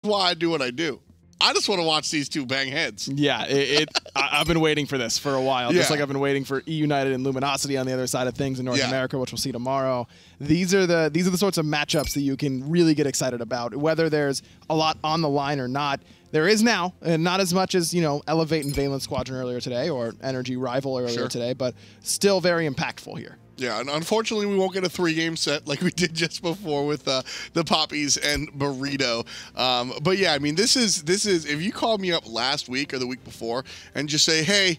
why I do what I do. I just want to watch these two bang heads. Yeah, I've been waiting for this for a while. Just like I've been waiting for E-United and Luminosity on the other side of things in North America, which we'll see tomorrow. These are the sorts of matchups that you can really get excited about, whether there's a lot on the line or not. There is now, and not as much as, you know, Elevate and Valence Squadron earlier today, or Energy Rival earlier today, but still very impactful here. Yeah, and unfortunately, we won't get a 3-game set like we did just before with the Poppies and Burrito. But yeah, I mean, this is if you called me up last week or the week before and just say, hey,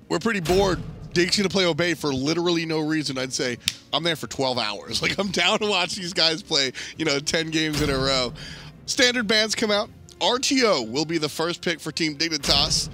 we're pretty bored, Dig's gonna play Obey for literally no reason, I'd say, I'm there for 12 hours. Like, I'm down to watch these guys play, you know, 10 games in a row. Standard bans come out. RTO will be the first pick for Team Dignitas,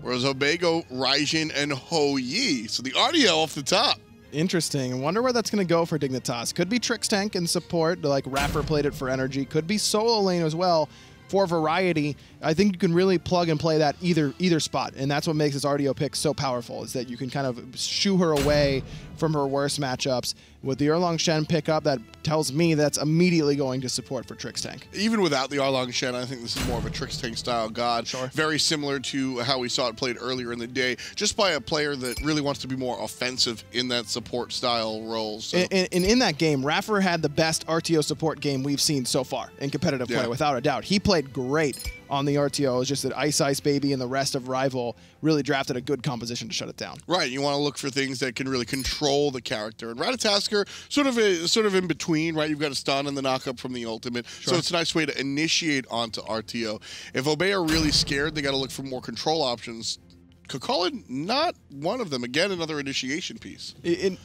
whereas Obey go Raijin and Ho Yi. So the RTO off the top. Interesting. I wonder where that's going to go for Dignitas. Could be Trix Tank and support, like Raffer played it for Energy. Could be solo lane as well for variety. I think you can really plug and play that either spot, and that's what makes this RDO pick so powerful, is that you can kind of shoo her away from her worst matchups. With the Erlang Shen pickup, that tells me that's immediately going to support for Trix Tank. Even without the Erlang Shen, I think this is more of a Trix Tank style god. Sure. Very similar to how we saw it played earlier in the day, just by a player that really wants to be more offensive in that support style role. So. And in that game, Raffer had the best RTO support game we've seen so far in competitive play, without a doubt. He played great on the RTO. It's just that Ice Baby and the rest of Rival really drafted a good composition to shut it down. Right, you want to look for things that can really control the character. And Ratatasker, sort of in between, right? You've got a stun and the knockup from the ultimate. Sure. So it's a nice way to initiate onto RTO. If Obey are really scared, they got to look for more control options. Kakulin, not one of them. Again, another initiation piece.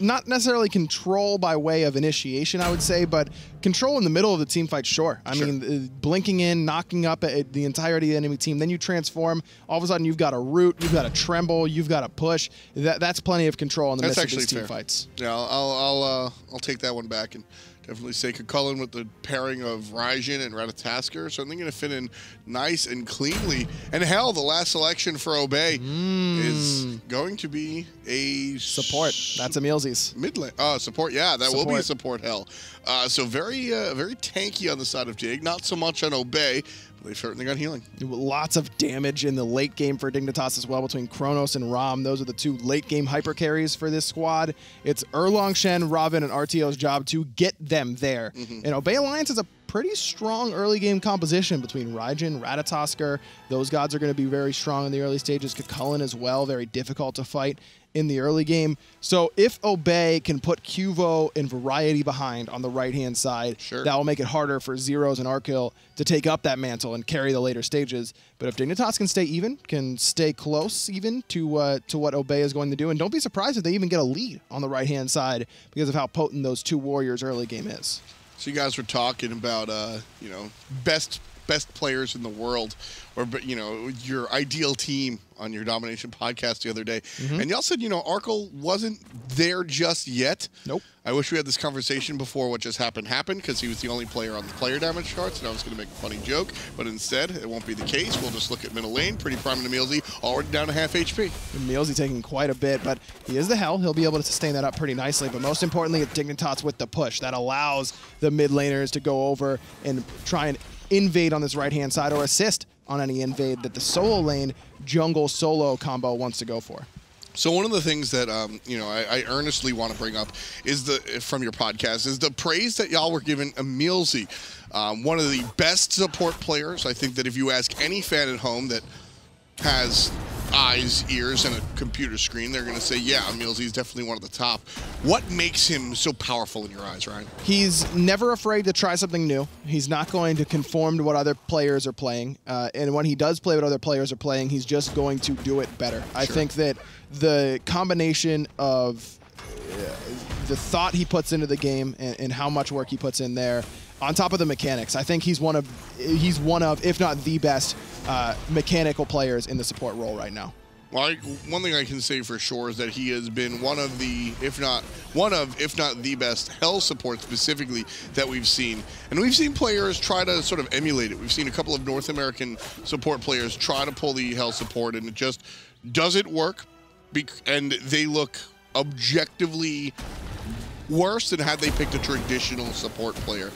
Not necessarily control by way of initiation, I would say, but control in the middle of the team fight, sure. I mean, blinking in, knocking up at the entirety of the enemy team, then you transform. All of a sudden, you've got a root, you've got a tremble, you've got a push. That's plenty of control in the midst of these team fights. Yeah, I'll take that one back and definitely say Kakulin with the pairing of Raijin and Ratatasker. So I think going to fit in nice and cleanly. And hell, the last selection for Obey is going to be a support. That's a Mealsies. Mid lane. Support. Yeah, that will be a support hell. So very tanky on the side of Dig. Not so much on Obey. They've certainly got healing. Lots of damage in the late game for Dignitas as well between Kronos and Rom. Those are the two late game hyper carries for this squad. It's Erlang Shen, Robin, and RTO's job to get them there. And Obey Alliance is a pretty strong early game composition between Raijin, Ratatasker. Those gods are going to be very strong in the early stages. Kakulin as well, very difficult to fight in the early game. So if Obey can put Cuvo and Variety behind on the right-hand side, that will make it harder for Zeros and Arkil to take up that mantle and carry the later stages. But if Dignitas can stay even, can stay close even to what Obey is going to do, and don't be surprised if they even get a lead on the right-hand side because of how potent those two warriors early game is. So you guys were talking about, you know, best players in the world, or, you know, your ideal team on your Domination podcast the other day. And y'all said, you know, Arkil wasn't there just yet. Nope. I wish we had this conversation before what just happened, because he was the only player on the player damage charts, and I was going to make a funny joke, but instead, it won't be the case. We'll just look at middle lane, pretty prime to Mealsy, already down to half HP. Mealsy taking quite a bit, but he is the hell. He'll be able to sustain that up pretty nicely, but most importantly, it's Dignitas with the push. That allows the mid laners to go over and try and invade on this right-hand side or assist on any invade that the solo lane jungle solo combo wants to go for. So one of the things that you know, I earnestly want to bring up is from your podcast is the praise that y'all were giving Mealsy, one of the best support players. I think that if you ask any fan at home that has eyes, ears, and a computer screen, they're going to say, yeah, Mealsy's definitely one of the top. What makes him so powerful in your eyes, Ryan? He's never afraid to try something new. He's not going to conform to what other players are playing. And when he does play what other players are playing, he's just going to do it better. I think that the combination of the thought he puts into the game and how much work he puts in there, on top of the mechanics, I think he's one of, if not the best, mechanical players in the support role right now. Well, one thing I can say for sure is that he has been one of the, if not the best hell support specifically that we've seen. And we've seen players try to sort of emulate it. We've seen a couple of North American support players try to pull the hell support, and it just doesn't work. And they look objectively worse than had they picked a traditional support player.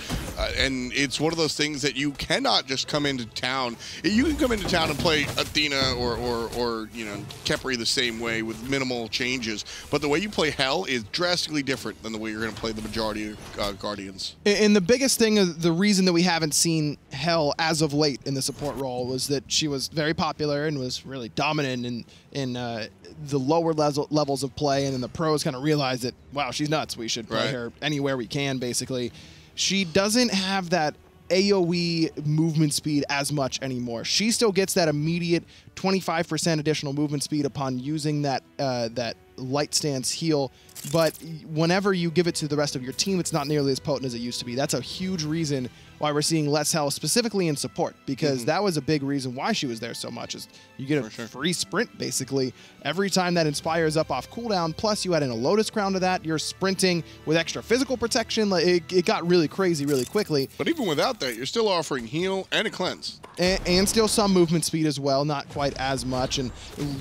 And it's one of those things that you cannot just come into town. You can come into town and play Athena or you know, Khepri the same way with minimal changes, but the way you play Hell is drastically different than the way you're going to play the majority of Guardians. And the biggest thing, the reason that we haven't seen Hell as of late in the support role was that she was very popular and was really dominant in the lower levels of play, and then the pros kind of realized that, wow, she's nuts. We should play her anywhere we can, basically. She doesn't have that AoE movement speed as much anymore. She still gets that immediate 25% additional movement speed upon using that that light stance heal, but whenever you give it to the rest of your team, it's not nearly as potent as it used to be. That's a huge reason why we're seeing less Hell, specifically in support, because that was a big reason why she was there so much, is you get a free sprint, basically, every time that Inspire is up off cooldown, plus you add in a Lotus Crown to that, you're sprinting with extra physical protection. It got really crazy really quickly. But even without that, you're still offering heal and a cleanse. And still some movement speed as well, not quite as much, and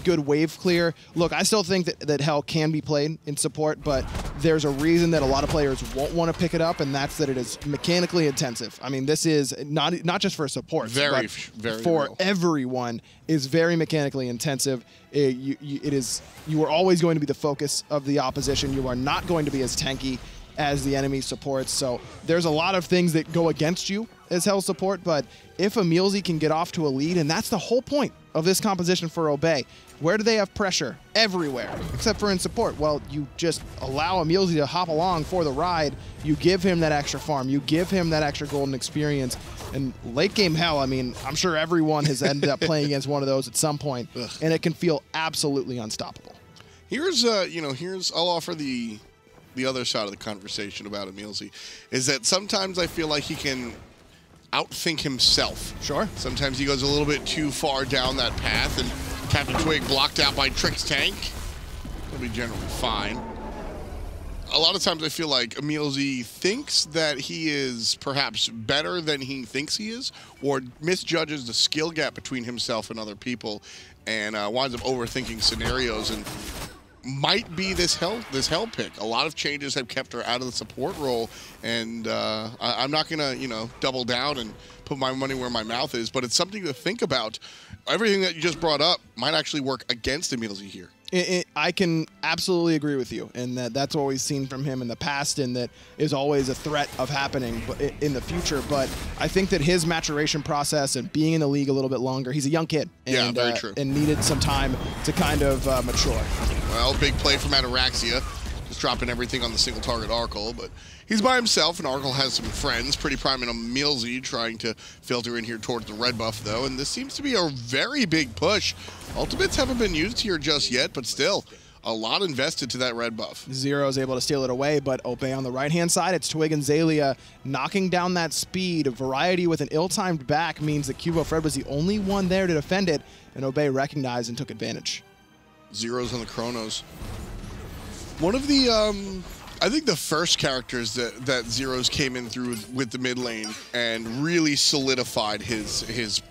good wave clear. Look, I still think that Hell can be played in support, but there's a reason that a lot of players won't want to pick it up, and that's that it is mechanically intensive. I mean, this is not just for support, very for real. Everyone is very mechanically intensive. You are always going to be the focus of the opposition. You are not going to be as tanky as the enemy supports. So there's a lot of things that go against you as Hell support, but if Emilzy can get off to a lead, and that's the whole point of this composition for Obey. Where do they have pressure? Everywhere, except for in support. Well, you just allow Emilzy to hop along for the ride. You give him that extra farm. You give him that extra golden experience. And late game Hell, I mean, I'm sure everyone has ended up playing against one of those at some point, and it can feel absolutely unstoppable. Here's I'll offer the other side of the conversation about Emilzy, is that sometimes I feel like he can outthink himself. Sure. Sometimes he goes a little bit too far down that path, and Captain Twig blocked out by Trick's tank. He'll be generally fine. A lot of times I feel like Emilzy thinks that he is perhaps better than he thinks he is, or misjudges the skill gap between himself and other people, and winds up overthinking scenarios, and might be this hell pick. A lot of changes have kept her out of the support role, and I'm not gonna double down and put my money where my mouth is, but it's something to think about. Everything that you just brought up might actually work against Emilzy here. I can absolutely agree with you, and that's what we've seen from him in the past, and that is always a threat of happening in the future. But I think that his maturation process and being in the league a little bit longer, he's a young kid, and, yeah, very true, and needed some time to kind of mature. Well, big play from Ataraxia, just dropping everything on the single target Arkle, but he's by himself, and Arkle has some friends, pretty prime in Emilzy, trying to filter in here towards the red buff, though, and this seems to be a very big push. Ultimates haven't been used here just yet, but still, a lot invested to that red buff. Zero is able to steal it away, but Obey on the right-hand side, it's Twig and Zalia knocking down that speed. Variety with an ill-timed back means that Cubo Fred was the only one there to defend it, and Obey recognized and took advantage. Zeros on the Chronos. One of the, I think the first characters that Zeros came in through with the mid lane and really solidified his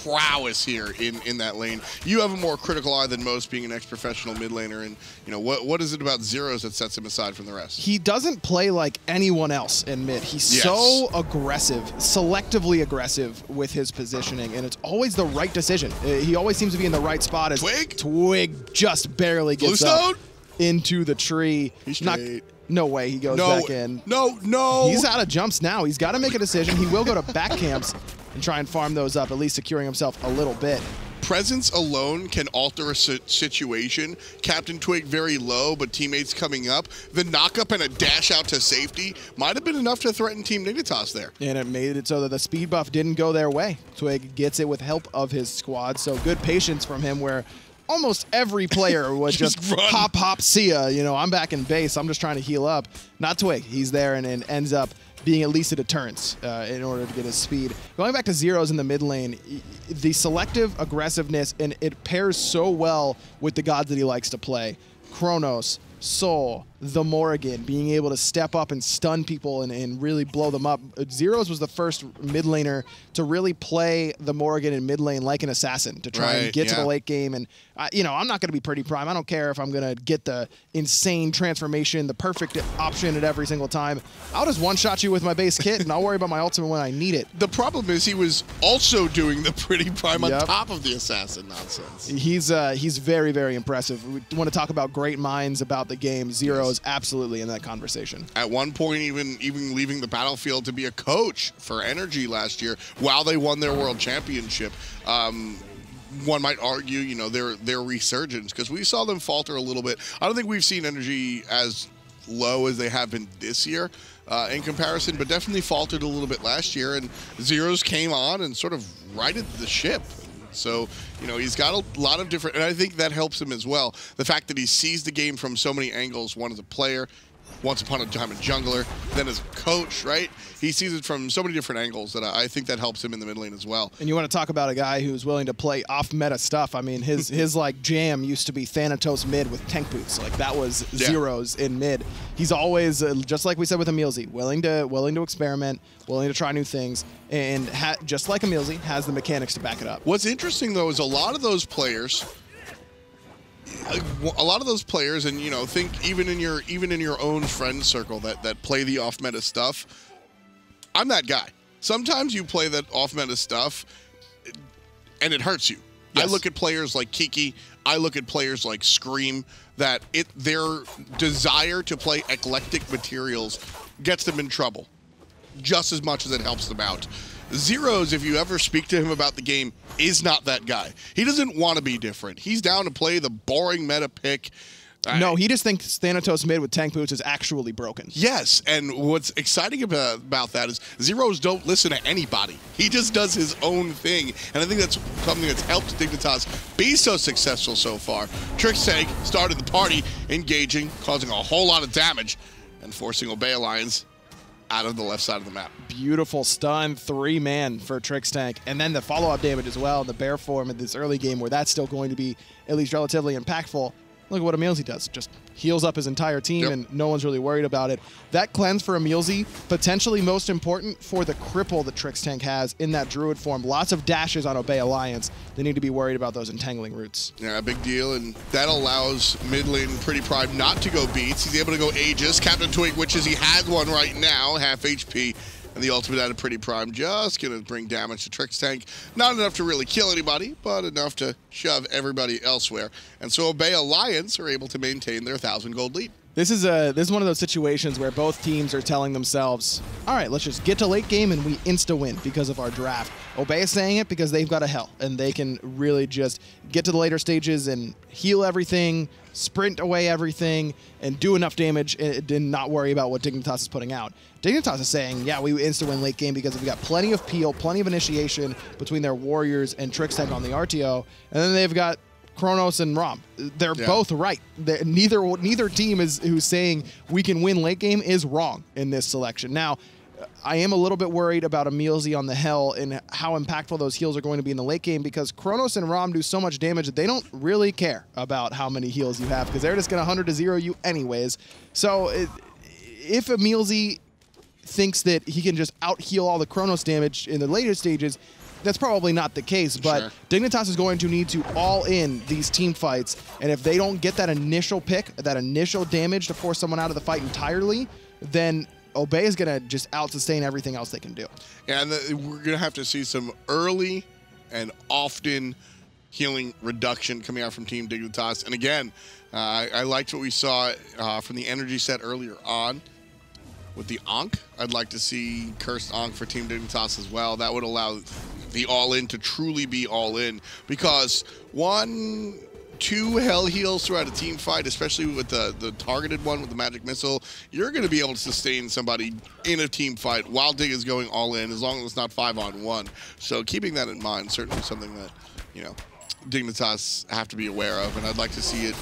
prowess here in that lane. You have a more critical eye than most, being an ex-professional mid laner, and what is it about Zeros that sets him aside from the rest? He doesn't play like anyone else in mid. He's so aggressive, selectively aggressive with his positioning, and it's always the right decision. He always seems to be in the right spot. As Twig just barely gets up into the tree. He's no way he goes back in. No. He's out of jumps now. He's got to make a decision. He will go to back camps and try and farm those up, at least securing himself a little bit. Presence alone can alter a situation. Captain Twig very low, but teammates coming up. The knock-up and a dash out to safety might have been enough to threaten Team Dignitas there. And it made it so that the speed buff didn't go their way. Twig gets it with help of his squad, so good patience from him, where almost every player would just hop, see ya. I'm back in base. I'm just trying to heal up. Not Twig. He's there and ends up being at least a deterrence in order to get his speed. Going back to Zeros in the mid lane, the selective aggressiveness, and it pairs so well with the gods that he likes to play. Chronos, Soul, the Morrigan, being able to step up and stun people and really blow them up. Zeros was the first mid laner to really play the Morrigan in mid lane like an assassin to try and get to the late game. And, you know, I'm not going to be pretty prime. I don't care if I'm going to get the insane transformation, the perfect option at every single time. I'll just one-shot you with my base kit, and I'll worry about my ultimate when I need it. The problem is he was also doing the pretty prime on top of the assassin nonsense. He's very, very impressive. We want to talk about great minds about the game. Zero is absolutely in that conversation. At one point, even leaving the battlefield to be a coach for Energy last year while they won their world championship. One might argue, you know, their resurgence, because we saw them falter a little bit. I don't think we've seen Energy as low as they have been this year in comparison, but definitely faltered a little bit last year, and Zeros came on and sort of righted the ship. So, you know, he's got a lot of different, and I think that helps him as well. The fact that he sees the game from so many angles, one as a player, once upon a time a jungler, then as a coach, right? He sees it from so many different angles that I think that helps him in the mid lane as well. And you want to talk about a guy who's willing to play off-meta stuff. I mean, his like jam used to be Thanatos mid with tank boots. Like that was Zeros in mid. He's always, just like we said with Emilzy, willing to experiment, willing to try new things, and just like Emilzy, has the mechanics to back it up. What's interesting though is a lot of those players, and you know, think even in your own friend circle that play the off meta stuff. I'm that guy. Sometimes you play that off meta stuff and it hurts you. Yes. I look at players like Kiki, I look at players like Scream, that their desire to play eclectic materials gets them in trouble just as much as it helps them out. Zeros, if you ever speak to him about the game, is not that guy. He doesn't want to be different. He's down to play the boring meta pick. No, he just thinks Thanatos mid with tank boots is actually broken. Yes, and what's exciting about that is Zeros don't listen to anybody. He just does his own thing, and I think that's something that's helped Dignitas be so successful so far. Trixtank started the party, engaging, causing a whole lot of damage, and forcing Obey Alliance out of the left side of the map. Beautiful stun, 3-man for Trixtank, and then the follow-up damage as well in the bear form in this early game where that's still going to be at least relatively impactful. Look at what Emilzy does. Just heals up his entire team, and no one's really worried about it. That cleanse for Emilzy, potentially most important for the cripple that Trixtank has in that druid form. Lots of dashes on Obey Alliance. They need to be worried about those entangling roots. Yeah, a big deal, and that allows mid lane Pretty Prime not to go beats. He's able to go Aegis. Captain Twig, which is he has one right now, half HP. And the ultimate out of Pretty Prime, just going to bring damage to Trixtank. Not enough to really kill anybody, but enough to shove everybody elsewhere. And so Obey Alliance are able to maintain their 1,000 gold lead. This is one of those situations where both teams are telling themselves, all right, let's just get to late game and we insta-win because of our draft. Obey is saying it because they've got a hell, and they can really just get to the later stages and heal everything, sprint away everything, and do enough damage and not worry about what Dignitas is putting out. Dignitas is saying, yeah, we insta-win late game because we've got plenty of peel, plenty of initiation between their warriors and Trixtank on the RTO, and then they've got Kronos and Rom. They're both right. Neither team who's saying we can win late game is wrong in this selection. Now, I am a little bit worried about Emilzy on the Hell and how impactful those heals are going to be in the late game, because Kronos and Rom do so much damage that they don't really care about how many heals you have, because they're just going to 100-0 you anyways. So if Emilzy thinks that he can just out-heal all the Kronos damage in the later stages, that's probably not the case, but Dignitas is going to need to all in these team fights, and if they don't get that initial pick, that initial damage to force someone out of the fight entirely, then Obey is going to just out-sustain everything else they can do. And we're going to have to see some early and often healing reduction coming out from Team Dignitas. And again, I liked what we saw from the energy set earlier on with the Ankh. I'd like to see Cursed Ankh for Team Dignitas as well. That would allow the all-in to truly be all-in, because 1-2 hell heals throughout a team fight, especially with the targeted one with the magic missile, you're going to be able to sustain somebody in a team fight while Dig is going all-in, as long as it's not 5-on-1. So keeping that in mind, certainly something that, you know, Dignitas have to be aware of, and I'd like to see it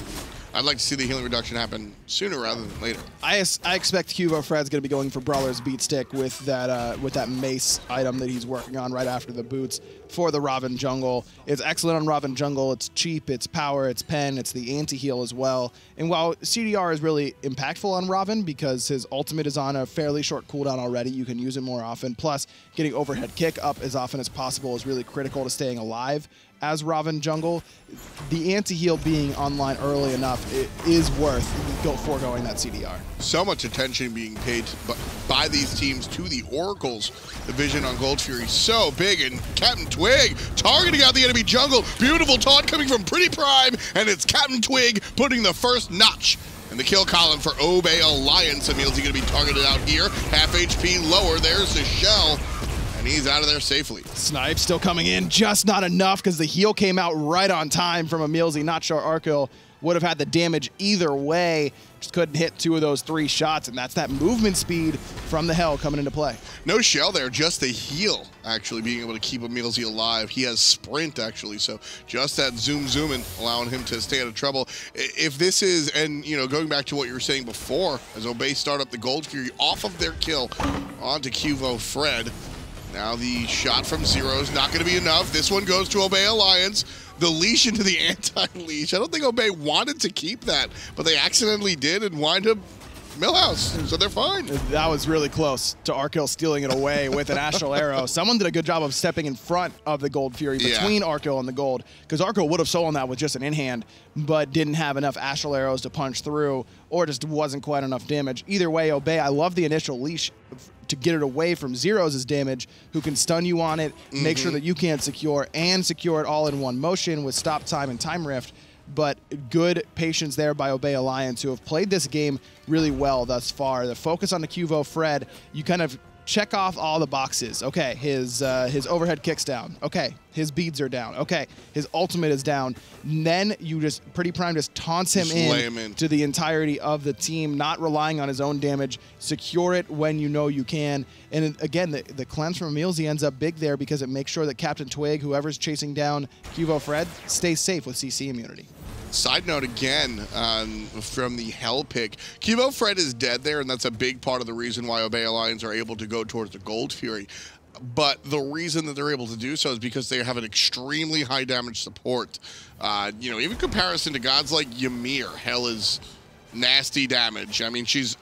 I'd like to see the healing reduction happen sooner rather than later. I expect Cuvo Fred's going to be going for Brawler's Beat Stick with that mace item that he's working on right after the boots for the Robin jungle. It's excellent on Robin jungle. It's cheap, it's power, it's pen, it's the anti-heal as well. And while CDR is really impactful on Robin because his ultimate is on a fairly short cooldown already, you can use it more often. Plus, getting overhead kick up as often as possible is really critical to staying alive as Robin jungle. The anti-heal being online early enough, it is worth foregoing that CDR. So much attention being paid by these teams to the Oracle's division on Gold Fury. So big, and Captain Twig targeting out the enemy jungle. Beautiful taunt coming from Pretty Prime, and it's Captain Twig putting the first notch in the kill column for Obey Alliance. Emil's going to be targeted out here. Half HP lower. There's the shell. And he's out of there safely. Snipe still coming in, just not enough because the heal came out right on time from Emilzy. Not sure Arkill would have had the damage either way. Just couldn't hit 2 of those 3 shots, and that's that movement speed from the Hell coming into play. No shell there, just the heal actually being able to keep Emilzy alive. He has sprint actually, so just that zooming, allowing him to stay out of trouble. If this is, and you know, going back to what you were saying before, as Obey start up the Gold Fury off of their kill onto Cuvo Fred. Now the shot from Zero is not going to be enough. This one goes to Obey Alliance. The leash into the anti-leash. I don't think Obey wanted to keep that, but they accidentally did and wind up Millhouse, so they're fine. That was really close to Arkill stealing it away with an Astral Arrow. Someone did a good job of stepping in front of the Gold Fury between Arkill and the Gold, because Arkill would have stolen that with just an in-hand, but didn't have enough Astral Arrows to punch through, or just wasn't quite enough damage. Either way, Obey, I love the initial leash to get it away from Zero's damage, who can stun you on it, make sure that you can't secure, and secure it all in one motion with stop time and time rift. But good patience there by Obey Alliance, who have played this game really well thus far. The focus on the Cuvo Fred, you kind of check off all the boxes. Okay, his overhead kick's down. Okay, his beads are down. Okay, his ultimate is down. And then you just, Pretty Prime just taunts him in to the entirety of the team, not relying on his own damage. Secure it when you know you can. And again, the cleanse from Emilzy ends up big there because it makes sure that Captain Twig, whoever's chasing down Cuvo Fred, stays safe with CC immunity. Side note again from the Hell pick, Cuvo Fred is dead there, and that's a big part of the reason why Obey Alliance are able to go towards the Gold Fury. But the reason that they're able to do so is because they have an extremely high damage support. You know, even comparison to gods like Ymir, Hell is nasty damage. I mean, she's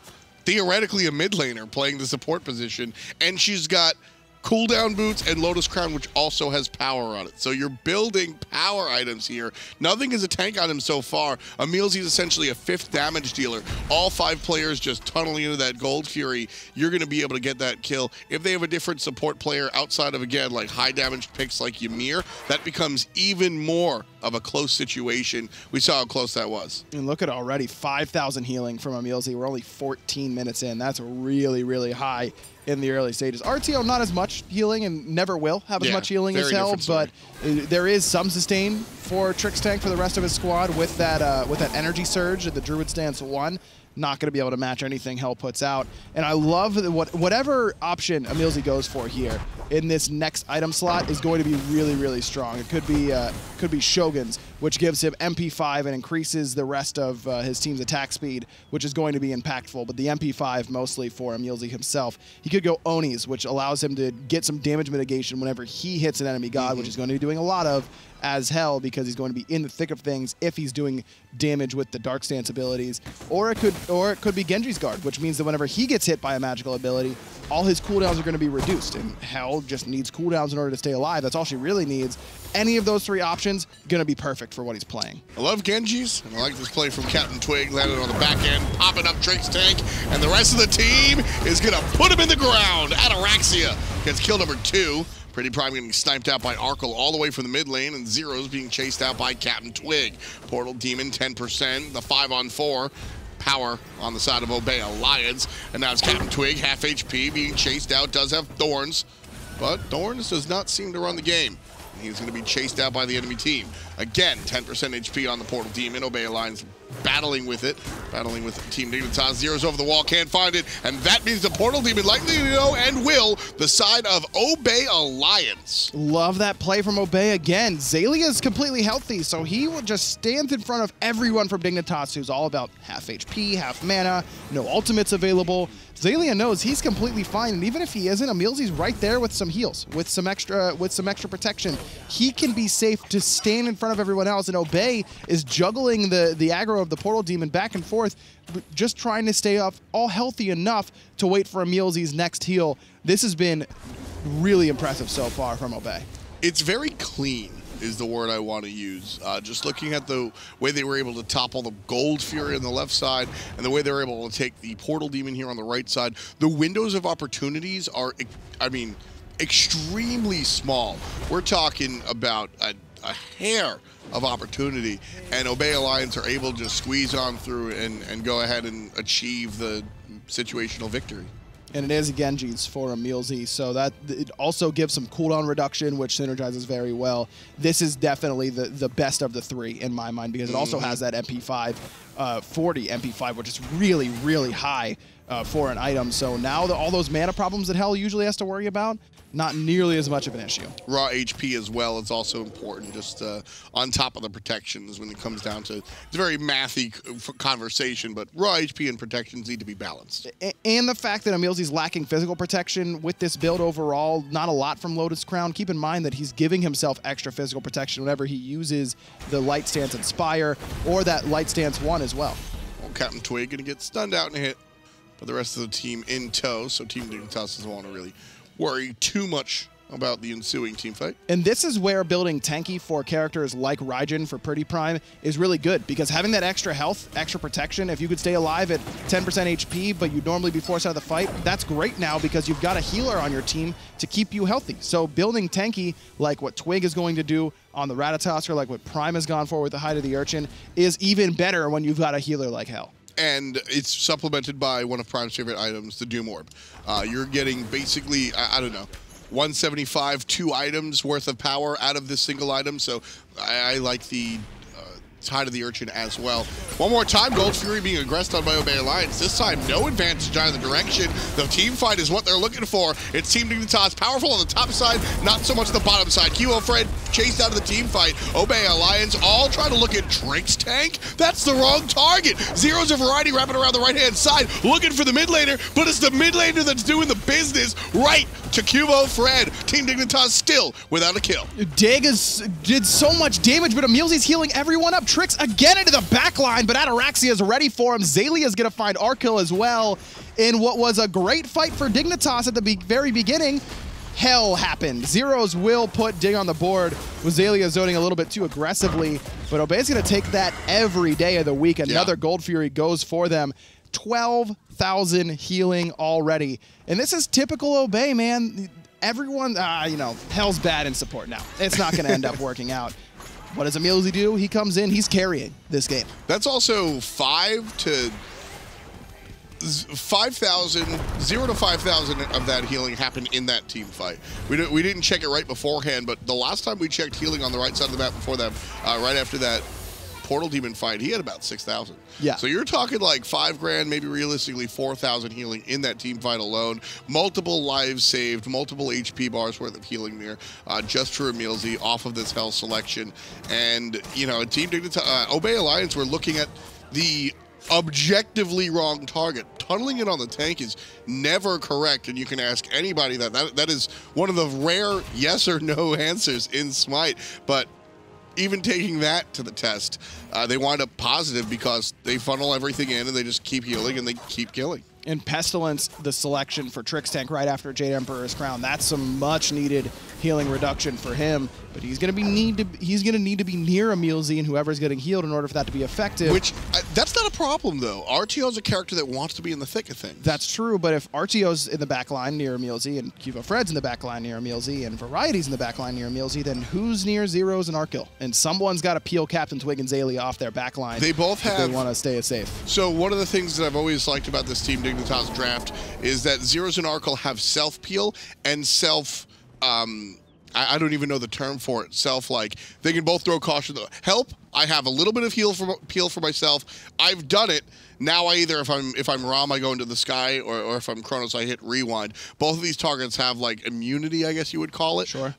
theoretically a mid laner playing the support position, and she's got cooldown boots and Lotus Crown, which also has power on it. So you're building power items here. Nothing is a tank on him so far. Emilzy is essentially a 5th damage dealer. All 5 players just tunneling into that Gold Fury. You're going to be able to get that kill. If they have a different support player outside of, again, like high damage picks like Ymir, that becomes even more of a close situation. We saw how close that was. And look at already 5,000 healing from Emilzy. We're only 14 minutes in. That's really, really high in the early stages. RTO not as much healing and never will have as much healing as Hell, but there is some sustain for Trix Tank for the rest of his squad with that energy surge at the Druid Stance 1. Not going to be able to match anything Hell puts out. And I love that whatever option Emilzy goes for here in this next item slot is going to be really, really strong. It could be Shogun's, which gives him MP5 and increases the rest of his team's attack speed, which is going to be impactful. But the MP5 mostly for Emilzy himself. He could go Oni's, which allows him to get some damage mitigation whenever he hits an enemy god, which he's going to be doing a lot of as Hell, because he's going to be in the thick of things if he's doing damage with the Dark Stance abilities. Or it could be Genji's Guard, which means that whenever he gets hit by a magical ability, all his cooldowns are going to be reduced, and Hell just needs cooldowns in order to stay alive. That's all she really needs. Any of those 3 options going to be perfect for what he's playing. I love Genji's, and I like this play from Captain Twig, landing on the back end, popping up Trix Tank, and the rest of the team is going to put him in the ground. Ataraxia gets kill number 2. Pretty Prime getting sniped out by Arkill all the way from the mid lane, and Zero's being chased out by Captain Twig. Portal Demon 10%, the 5-on-4. Power on the side of Obey Alliance, and now it's Captain Twig, half HP, being chased out, does have Thorns, but Thorns does not seem to run the game. He's going to be chased out by the enemy team. Again, 10% HP on the Portal Demon. Obey Alliance battling with it. Battling with Team Dignitas. Zero's over the wall, can't find it. And that means the Portal Demon likely to go and will the side of Obey Alliance. Love that play from Obey again. Zalia's completely healthy, so he will just stand in front of everyone from Dignitas, who's all about half HP, half mana, no ultimates available. Zalia knows he's completely fine, and even if he isn't, Emilzi's right there with some heals, with some extra protection. He can be safe to stand in front of everyone else, and Obey is juggling the aggro of the Portal Demon back and forth, just trying to stay up all healthy enough to wait for Emilzi's next heal. This has been really impressive so far from Obey. It's very clean is the word I want to use. Just looking at the way they were able to topple the Gold Fury on the left side and the way they were able to take the Portal Demon here on the right side, the windows of opportunities are, I mean, extremely small. We're talking about a hair of opportunity, and Obey Alliance are able to just squeeze on through and go ahead and achieve the situational victory. And it is Genji's for Emilzi, so that it also gives some cooldown reduction, which synergizes very well. This is definitely the best of the three in my mind, because it also has that MP5, 40 MP5, which is really, really high for an item. So now all those mana problems that Hell usually has to worry about, not nearly as much of an issue. Raw HP as well is also important, just on top of the protections when it comes down to, it's a very mathy conversation, but raw HP and protections need to be balanced. And the fact that Emilzi's lacking physical protection with this build overall, not a lot from Lotus Crown. Keep in mind that he's giving himself extra physical protection whenever he uses the Light Stance Inspire or that Light Stance 1 as well. Well, Captain Twig going to get stunned out and hit, but the rest of the team in tow, so Team Dignitas doesn't want to really worry too much about the ensuing team fight. And this is where building tanky for characters like Raijin for Pretty Prime is really good, because having that extra health, extra protection, if you could stay alive at 10% HP, but you'd normally be forced out of the fight, that's great now because you've got a healer on your team to keep you healthy. So building tanky, like what Twig is going to do on the Ratatosk, or like what Prime has gone for with the Hide of the Urchin, is even better when you've got a healer like Hell. And it's supplemented by one of Prime's favorite items, the Doom Orb. You're getting basically, I don't know, 175, 2 items worth of power out of this single item. So I like the Hide of the Urchin as well. One more time, Gold Fury being aggressed on by Obey Alliance. This time, no advantage either direction. The team fight is what they're looking for. It's Team Dignitas powerful on the top side, not so much the bottom side. Kilo Fred chased out of the team fight. Obey Alliance all trying to look at Drake's tank. That's the wrong target. Zero's a variety wrapping around the right-hand side, looking for the mid laner, but it's the mid laner that's doing the business right to Cubo Fred. Team Dignitas still without a kill. Dig did so much damage, but Emilzi's healing everyone up. Tricks again into the back line, but Ataraxia is ready for him. Zalia's going to find Arkill as well. In what was a great fight for Dignitas at the very beginning, Hell happened. Zeros will put Dig on the board with Zalia zoning a little bit too aggressively, but Obey's going to take that every day of the week. Another Gold Fury goes for them. 12,000 healing already. And this is typical Obey, man. Everyone, you know, Hell's bad in support now. It's not going to end up working out. What does Emilzi do? He comes in, he's carrying this game. That's also 5,000, 0 to 5,000 of that healing happened in that team fight. We didn't check it right beforehand, but the last time we checked healing on the right side of the map before that, right after that Portal Demon fight, he had about 6,000. Yeah. So you're talking like 5 grand, maybe realistically 4,000 healing in that team fight alone. Multiple lives saved, multiple HP bars worth of healing there, just for Emilzi off of this Hell selection. And, you know, Team Dignitas, Obey Alliance, we're looking at the objectively wrong target. Tunneling it on the tank is never correct, and you can ask anybody that is one of the rare yes or no answers in Smite. But even taking that to the test, they wind up positive because they funnel everything in and they just keep healing and they keep killing. And Pestilence, the selection for Trix Tank right after Jade Emperor's Crown, that's some much needed healing reduction for him. But he's gonna need to be near Emilzi and whoever's getting healed in order for that to be effective. Which that's not a problem though. RTO's a character that wants to be in the thick of things. That's true, but if RTO's in the back line near Emilzi and Cubo Fred's in the back line near Emilzi and Variety's in the back line near Emilzi, then who's near Zeros and Arkill? And someone's got to peel Captain Twig and Zalia off their back line. They both have. If they want to stay safe. So one of the things that I've always liked about this Team Dignitas draft is that Zeros and Arkill have self-peel and I don't even know the term for itself. Like, they can both throw caution. Help, I have a little bit of heal for myself. I've done it. Now I either, if I'm Rom, I go into the sky, or if I'm Kronos, I hit rewind. Both of these targets have, like, immunity, I guess you would call it. Sure.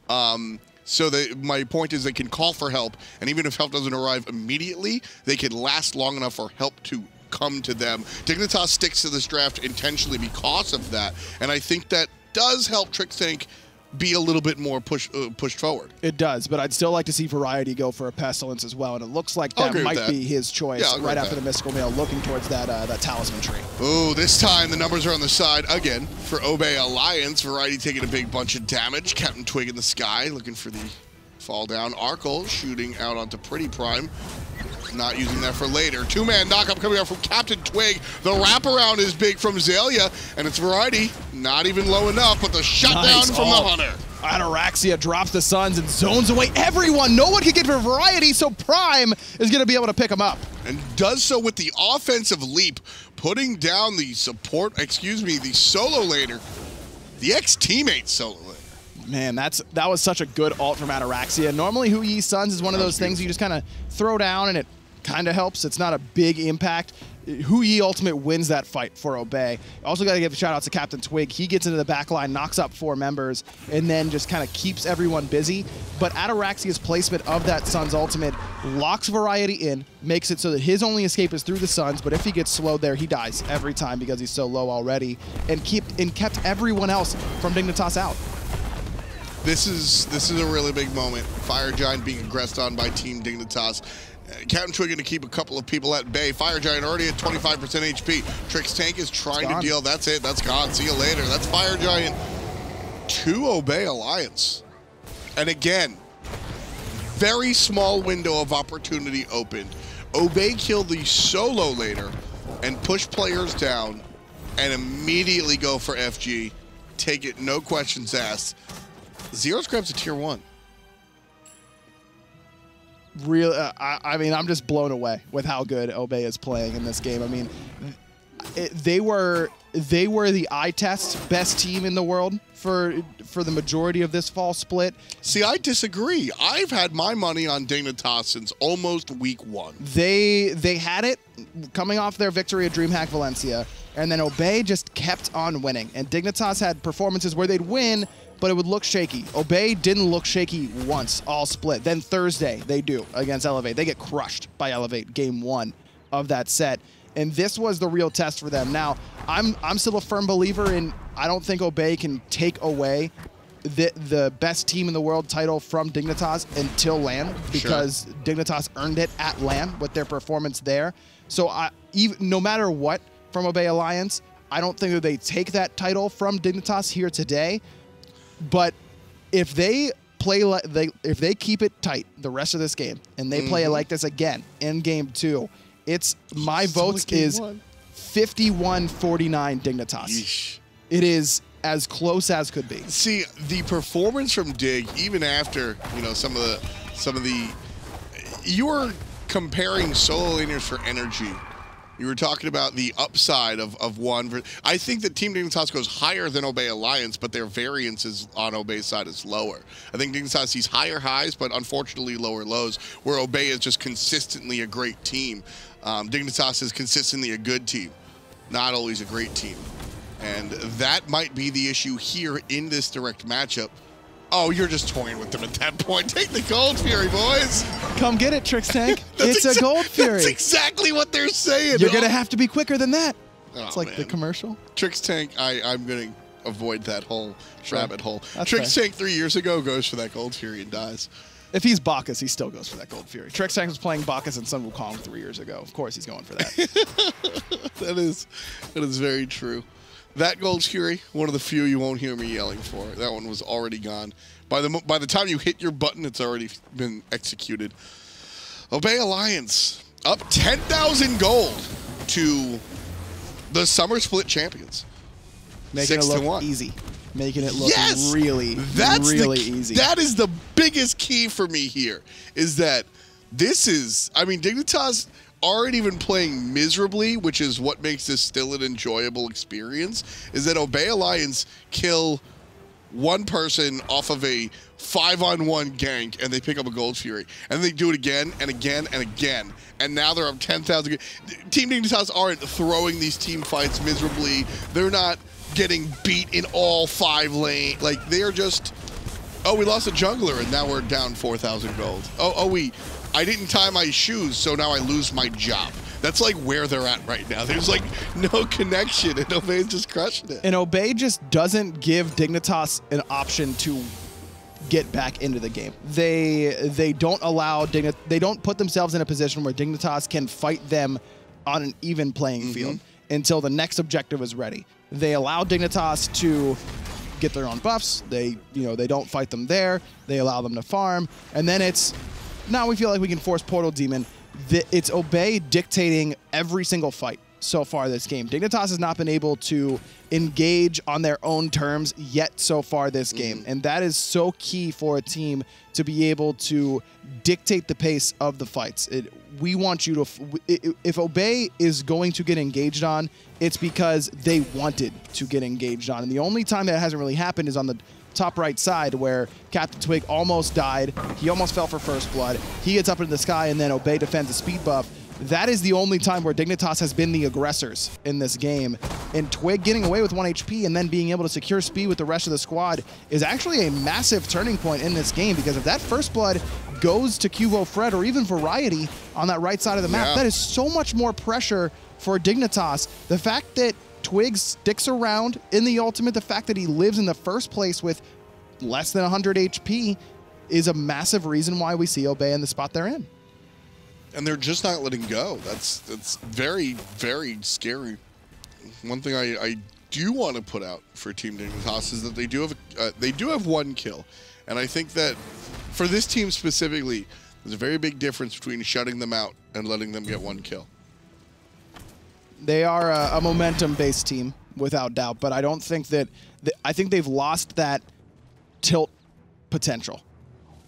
So my point is they can call for help, and even if help doesn't arrive immediately, they can last long enough for help to come to them. Dignitas sticks to this draft intentionally because of that, and I think that does help Trixtank be a little bit more pushed forward. It does, but I'd still like to see Variety go for a Pestilence as well, and it looks like that might be his choice right after the Mystical Mail, looking towards that Talisman tree. Ooh, this time the numbers are on the side again for Obey Alliance. Variety taking a big bunch of damage. Captain Twig in the sky looking for the fall down. Arkle shooting out onto Pretty Prime. Not using that for later. Two-man knockup coming out from Captain Twig. The wraparound is big from Xayah, and it's Variety. Not even low enough, but the shutdown from the Hunter. Ataraxia drops the Suns and zones away everyone. No one can get for Variety, so Prime is going to be able to pick him up. And does so with the offensive leap, putting down the the solo laner, the ex-teammate solo laner. Man, that was such a good ult from Ataraxia. Normally, Hu Yi Suns is one of those things you just kind of throw down and it kind of helps. It's not a big impact. Hu Yi Ultimate wins that fight for Obey. Also got to give a shout out to Captain Twig. He gets into the back line, knocks up 4 members, and then just kind of keeps everyone busy. But Ataraxia's placement of that Suns Ultimate locks Variety in, makes it so that his only escape is through the Suns, but if he gets slowed there, he dies every time because he's so low already, and kept everyone else from Dignitas out. This is a really big moment. Fire Giant being aggressed on by Team Dignitas. Captain Twig going to keep a couple of people at bay. Fire Giant already at 25% HP. Trixtank is trying to deal. That's it. That's gone. See you later. That's Fire Giant to Obey Alliance. And again, very small window of opportunity opened. Obey killed the solo laner and push players down and immediately go for FG. Take it, no questions asked. Zeros grabs a tier 1. I mean, I'm just blown away with how good Obey is playing in this game. I mean, they were the eye test best team in the world for the majority of this fall split. See, I disagree. I've had my money on Dignitas since almost week 1. They had it coming off their victory at DreamHack Valencia, and then Obey just kept on winning. And Dignitas had performances where they'd win, but it would look shaky. Obey didn't look shaky once, all split. Then Thursday, they do against Elevate. They get crushed by Elevate game 1 of that set. And this was the real test for them. Now, I'm still a firm believer in, I don't think Obey can take away the best team in the world title from Dignitas until LAN, because Dignitas earned it at LAN with their performance there. So no matter what from Obey Alliance, I don't think that they take that title from Dignitas here today. But if they play if they keep it tight the rest of this game and they play it like this again in game 2, it's my votes is 51-49 Dignitas. Yeesh. It is as close as could be. See, the performance from Dig, even after some of the you were comparing solo laners for energy. You were talking about the upside of one. I think that Team Dignitas goes higher than Obey Alliance, but their variance is on Obey's side is lower. I think Dignitas sees higher highs, but unfortunately lower lows, where Obey is just consistently a great team. Dignitas is consistently a good team, not always a great team. And that might be the issue here in this direct matchup. Oh, you're just toying with them at that point. Take the Gold Fury, boys. Come get it, Trixtank. It's a Gold Fury. That's exactly what they're saying. You're going to have to be quicker than that. It's like the man. commercial. Trixtank, I'm going to avoid that whole rabbit hole. That's Trixtank 3 years ago goes for that Gold Fury and dies. If he's Bacchus, he still goes for that Gold Fury. Trixtank was playing Bacchus and Sun Wukong 3 years ago. Of course he's going for that. That is very true. That Gold Fury, one of the few you won't hear me yelling for. That one was already gone. By the time you hit your button, it's already been executed. Obey Alliance up 10,000 gold to the Summer Split champions. Making it look easy. Making it look really easy. That is the biggest key for me here, is that this is, I mean, Dignitas aren't even playing miserably, which is what makes this still an enjoyable experience, is that Obey Alliance kill one person off of a 5-on-1 gank, and they pick up a Gold Fury. And they do it again and again and again. And now they're up 10,000. Team Dignitas aren't throwing these team fights miserably. They're not getting beat in all 5 lanes. Like, they're just, oh, we lost a jungler, and now we're down 4,000 gold. I didn't tie my shoes, so now I lose my job. That's like where they're at right now. There's like no connection, and Obey's just crushing it. And Obey just doesn't give Dignitas an option to get back into the game. They don't allow they don't put themselves in a position where Dignitas can fight them on an even playing field until the next objective is ready. They allow Dignitas to get their own buffs. They don't fight them there. They allow them to farm, and then it's now we feel like we can force Portal Demon. It's Obey dictating every single fight so far this game. Dignitas has not been able to engage on their own terms yet so far this game. And that is so key for a team to be able to dictate the pace of the fights. We want you to, if Obey is going to get engaged on, it's because they wanted to get engaged on. And the only time that hasn't really happened is on the top right side where Captain Twig almost died. He almost fell for first blood. He gets up into the sky and then Obey defends the speed buff. That is the only time where Dignitas has been the aggressors in this game. And Twig getting away with 1 HP and then being able to secure speed with the rest of the squad is actually a massive turning point in this game, because if that first blood goes to Cuvo Fred or even Variety on that right side of the map, that is so much more pressure for Dignitas. The fact that Twig sticks around in the ultimate, the fact that he lives in the first place with less than 100 HP is a massive reason why we see Obey in the spot they're in. And they're just not letting go. That's very, very scary. One thing I do want to put out for Team Dignitas is that they do have 1 kill, and I think that for this team specifically, there's a very big difference between shutting them out and letting them get 1 kill. They are a momentum-based team without doubt, but I don't think that I think they've lost that tilt potential.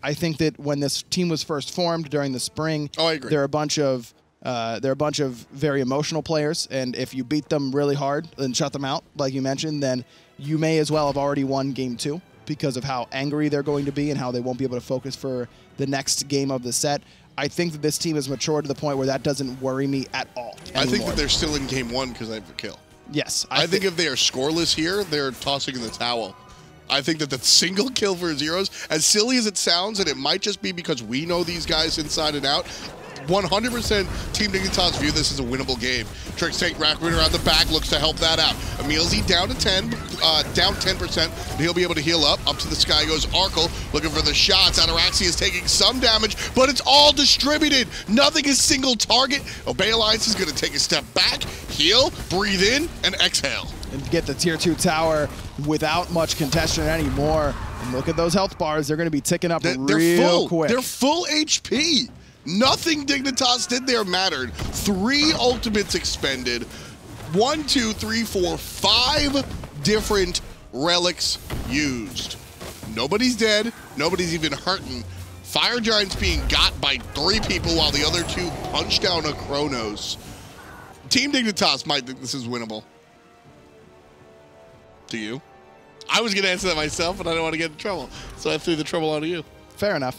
I think that when this team was first formed during the spring, I agree. They're a bunch of very emotional players, and if you beat them really hard and shut them out, like you mentioned, then you may as well have already won game 2 because of how angry they're going to be and how they won't be able to focus for the next game of the set. I think that this team has matured to the point where that doesn't worry me at all anymore. I think that they're still in game 1 because they have a kill. Yes. I think if they are scoreless here, they're tossing in the towel. I think that the single kill for Zeros, as silly as it sounds, and it might just be because we know these guys inside and out, 100% Team Dignitas view this as a winnable game. Tricks take Raccoon around the back, looks to help that out. Emilzy down to 10, down 10%, but he'll be able to heal up. Up to the sky goes Arkle, looking for the shots. Ataraxia is taking some damage, but it's all distributed. Nothing is single target. Obey Alliance is going to take a step back, heal, breathe in, and exhale. And get the tier 2 tower without much contention anymore. And look at those health bars. They're going to be ticking up real quick. They're full HP. Nothing Dignitas did there mattered. 3 ultimates expended. 1, 2, 3, 4, 5 different relics used. Nobody's dead. Nobody's even hurting. Fire Giant's being got by 3 people while the other 2 punch down a Chronos. Team Dignitas might think this is winnable. Do you? I was going to answer that myself, but I don't want to get in trouble, so I threw the trouble onto you. Fair enough.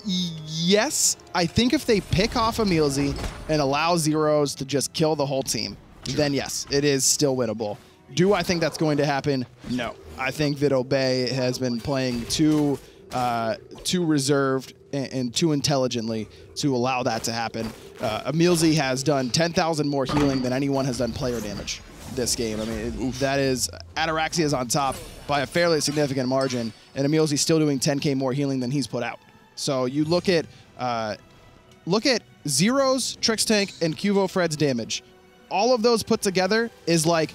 Yes, I think if they pick off Emilzy and allow Zeros to just kill the whole team, then yes, it is still winnable. Do I think that's going to happen? No. I think that Obey has been playing too reserved and too intelligently to allow that to happen. Emilzy has done 10,000 more healing than anyone has done player damage this game. I mean, that is, Ataraxia is on top by a fairly significant margin, and Emilzy's still doing 10K more healing than he's put out. So you look at Zeros, Trix Tank, and Cuvo Fred's damage. All of those put together is like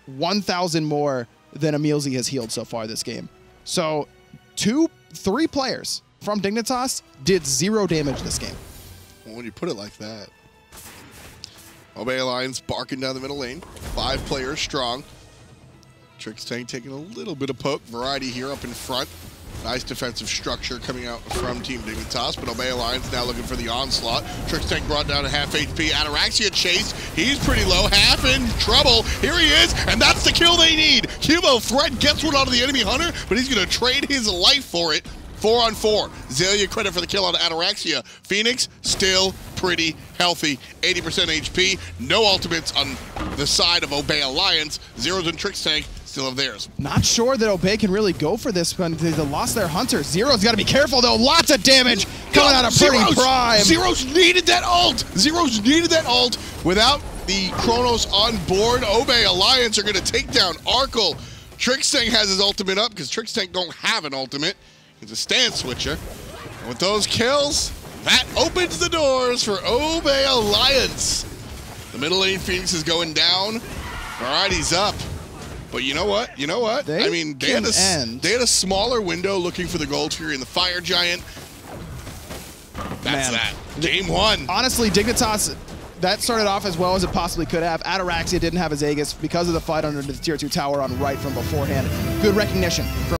1,000 more than Emilzy has healed so far this game. So 3 players from Dignitas did 0 damage this game. Well, when you put it like that. Obey Alliance barking down the middle lane. 5 players strong. Trix Tank taking a little bit of poke. Variety here up in front. Nice defensive structure coming out from Team Dignitas, but Obey Alliance now looking for the onslaught. Trix Tank brought down to half HP. Ataraxia chased. He's pretty low. Half in trouble. Here he is, and that's the kill they need. Hugo Threat gets one out of the enemy hunter, but he's going to trade his life for it. 4-on-4. Zelia credit for the kill on Ataraxia. Phoenix still pretty healthy. 80% HP. No ultimates on the side of Obey Alliance. Zeros and Trix Tank still have theirs. Not sure that Obey can really go for this one. They lost their hunter. Zero's got to be careful, though. Lots of damage coming out of Pretty Prime. Zero's needed that ult. Zero's needed that ult. Without the Chronos on board, Obey Alliance are going to take down Arkle. Trix Tank has his ultimate up because Trix Tank don't have an ultimate. He's a stand switcher. And with those kills, that opens the doors for Obey Alliance. The middle lane Phoenix is going down. All right, he's up. But you know what? You know what? They had a smaller window looking for the Gold Fury and the Fire Giant. That's that. Game 1. Honestly, Dignitas, that started off as well as it possibly could have. Ataraxia didn't have his Aegis because of the fight under the tier 2 tower on right from beforehand. Good recognition from